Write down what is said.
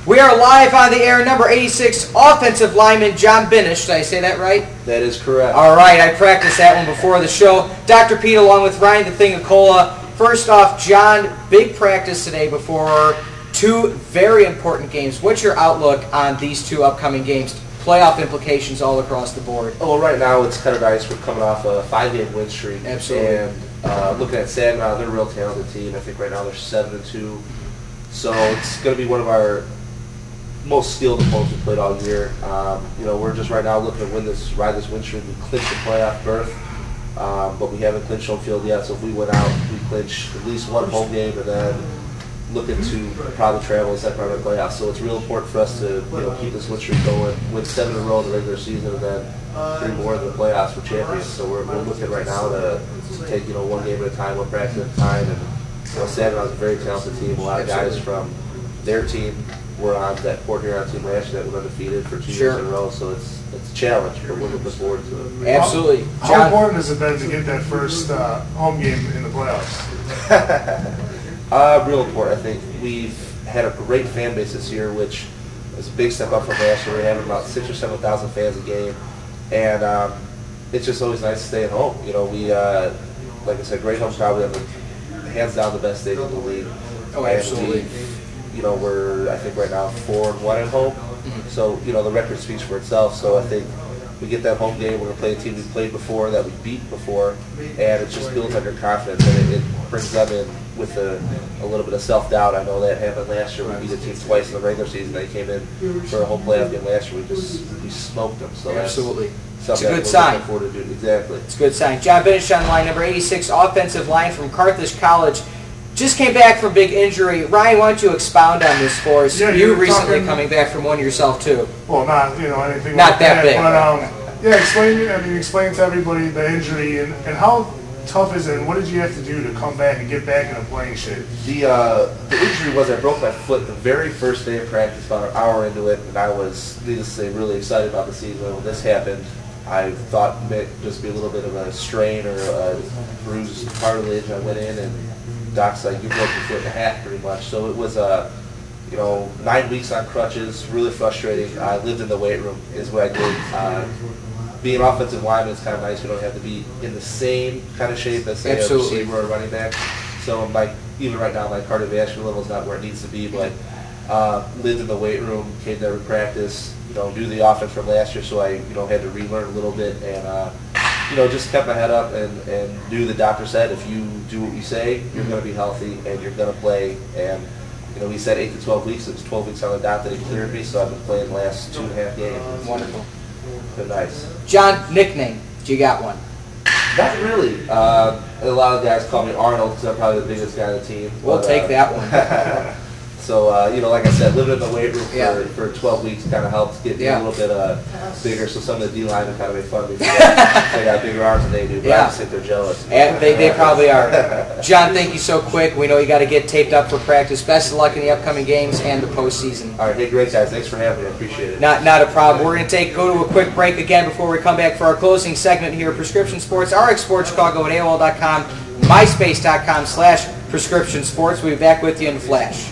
We are live on the air, number 86, offensive lineman John Binnish. Did I say that right? That is correct. All right, I practiced that one before the show. Dr. Pete along with Ryan the Thing Ekola. First off, John, big practice today before two very important games. What's your outlook on these two upcoming games? Playoff implications all across the board. Well, right now it's kind of nice. We're coming off a 5-game win streak. Absolutely. And looking at Saginaw, they're a real talented team. I think right now they're 7-2. So it's going to be one of our most skilled opponents we played all year. We're just right now looking to ride this win streak and clinch the playoff berth. But we haven't clinched home field yet, so if we win out, we clinch at least one home game and then looking to probably travel the second round of the playoffs. So it's real important for us to keep this win streak going, win 7 in a row in the regular season, and then 3 more in the playoffs for champions. So we're looking right now to take one game at a time, one practice at a time. And Saginaw's a very talented team. A lot of guys from their team were on that Port Huron team last year that was undefeated for 2 years in a row. So it's a challenge, but we're looking forward to it. Absolutely. How important has it been to get that first home game in the playoffs? Real important. I think we've had a great fan base this year, which is a big step up from last year. We're having about 6,000 or 7,000 fans a game, and it's just always nice to stay at home. We, like I said, great home crowd. We have hands down the best stadium in the league. Oh, absolutely. We're I think right now 4-1 at home. So the record speaks for itself. So I think we get that home game. We're gonna play a team we played before, that we beat before, and it just builds on your confidence, and it brings them in with a little bit of self-doubt. I know that happened last year. We beat a team twice in the regular season. They came in for a home playoff game last year. We smoked them. So absolutely. It's a good sign. Exactly. It's a good sign. John Binnish on line number 86, offensive line from Carthage College. Just came back from big injury. Ryan, why don't you expound on this for us? Yeah, you recently coming back from one yourself too. Well, not anything not like that big. But explain to everybody the injury and how tough is it, and what did you have to do to come back and get back into playing shape? The injury was I broke my foot the very first day of practice, about an hour into it, and I was, needless to say, really excited about the season. When this happened, I thought it might just be a little bit of a strain or a bruised cartilage. I went in and Doc's like, you broke your foot in half pretty much. So it was 9 weeks on crutches, really frustrating. I lived in the weight room is what I did. Being an offensive lineman is kind of nice. We don't have to be in the same kind of shape as say a receiver or a running back. So even right now my cardiovascular level is not where it needs to be, but lived in the weight room, came to every practice, knew the offense from last year, so I had to relearn a little bit, and just kept my head up and knew the doctor said if you do what we say, you're going to be healthy and you're going to play. And he said 8 to 12 weeks. It was 12 weeks on the dot that he cleared me, so I've been playing the last 2.5 games. Wonderful. Been nice. John, nickname? Do you got one? Not really. A lot of guys call me Arnold because I'm probably the biggest guy on the team. We'll take that one. So, like I said, living in the weight room for 12 weeks kind of helped get me a little bit bigger, so some of the D-linemen kind of made fun of me. They got bigger arms than they do, but I just think they're jealous. And they probably are. John, thank you so quick. We know you got to get taped up for practice. Best of luck in the upcoming games and the postseason. All right, hey, great guys. Thanks for having me. I appreciate it. Not a problem. We're going to go to a quick break again before we come back for our closing segment here at Prescription Sports, RxSportsChicago at AOL.com, MySpace.com/Prescription Sports. We'll be back with you in a flash.